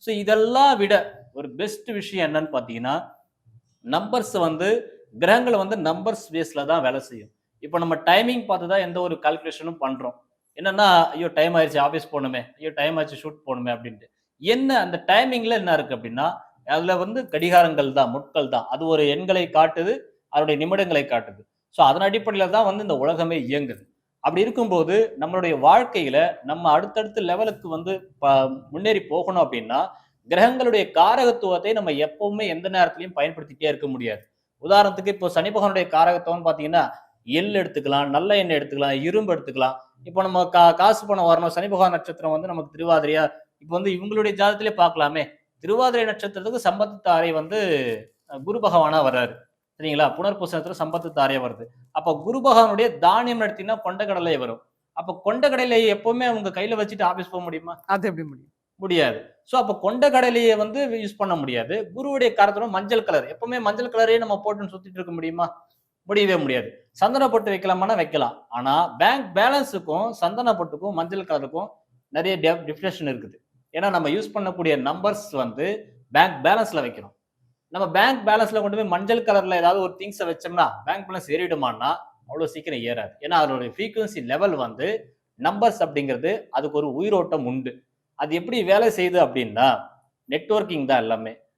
So இதெல்லாம் விட ஒரு பெஸ்ட் விஷயம் என்னன்னு பார்த்தீங்கன்னா, நம்பர்ஸ் வந்து கிரகங்கள் வந்து நம்பர்ஸ் பேஸ்ல தான் வேலை செய்யும். இப்போ நம்ம டைமிங் பார்த்து தான் எந்த ஒரு கால்குலேஷனும் பண்றோம். என்னன்னா, ஐயோ! டைம் ஆயிருச்சு ஆஃபீஸ் போணுமே, ஐயோ! டைம் ஆச்சு ஷூட் போணுமே அப்படின்ட்டு. என்ன அந்த டைமிங்ல என்ன இருக்கு அப்படின்னா, அதுல வந்து கடிகாரங்கள் தான், முட்கள் தான். அது ஒரு எண்களை காட்டுது, அதனுடைய நிமிடங்களை காட்டுது. ஸோ அதன் அடிப்படையில தான் வந்து இந்த உலகமே இயங்குது. அப்படி இருக்கும்போது, நம்மளுடைய வாழ்க்கையில நம்ம அடுத்தடுத்த லெவலுக்கு வந்து ப முன்னேறி போகணும் அப்படின்னா, கிரகங்களுடைய காரகத்துவத்தை நம்ம எப்பவுமே எந்த நேரத்திலயும் பயன்படுத்திட்டே இருக்க முடியாது. உதாரணத்துக்கு இப்போ சனி பகவானுடைய காரகத்துவம்னு பார்த்தீங்கன்னா, எள் எடுத்துக்கலாம், நல்ல எண்ணெய் எடுத்துக்கலாம், இரும்பு எடுத்துக்கலாம். இப்போ நம்ம காசு பணம் வரணும். சனி பகவான் நட்சத்திரம் வந்து நமக்கு திருவாதிரையா இப்போ வந்து இவங்களுடைய ஜாதகத்திலே பார்க்கலாமே. திருவாதிரை நட்சத்திரத்துக்கு சம்பத்து தாரை வந்து குரு பகவானா வர்றாரு. சரிங்களா? புனர்பூச நட்சத்திரம் சம்பத்து தாரையா வருது. அப்ப குரு பகவானுடைய தானியம் எடுத்தீங்கன்னா கொண்டைக்கடலை வரும். அப்ப கொண்டைக்கடலைய எப்பவுமே உங்க கையில வச்சுட்டு ஆபீஸ் போ முடியுமா? அது எப்படி முடியும்? முடியாது. சோ அப்ப கொண்டைக்கடலைய வந்து யூஸ் பண்ண முடியாது. குருவுடைய காரத்துவம் மஞ்சள் கலர். எப்பவுமே மஞ்சள் கலரே நம்ம போட்டுன்னு சுத்திட்டு இருக்க முடியுமா? முடியவே முடியாது. சந்தன பொட்டு வைக்கலாமான்னா வைக்கலாம். ஆனா பேங்க் பேலன்ஸுக்கும், சந்தன பொட்டுக்கும், மஞ்சள் கலருக்கும் நெறைய டிஃபரன்ஷியேஷன் இருக்குது. ஏன்னா நம்ம யூஸ் பண்ணக்கூடிய நம்பர்ஸ் வந்து பேங்க் பேலன்ஸ்ல வைக்கிறோம். நம்ம பேங்க் பேலன்ஸ்ல கொண்டு போய் மஞ்சள் கலர்ல ஏதாவது ஒரு திங்ஸ வச்சோம்னா, பேங்க் பேலன்ஸ் ஏறிடுமான்னா, அவ்வளோ சீக்கிரம் ஏறாது. ஏன்னா அதனுடைய ஃப்ரீக்வென்சி லெவல் வந்து நம்பர்ஸ் அப்படிங்கிறது அதுக்கு ஒரு உயிரோட்டம் உண்டு. அது எப்படி வேலை செய்யுது அப்படின்னா, நெட்வொர்க்கிங் தான் எல்லாமே.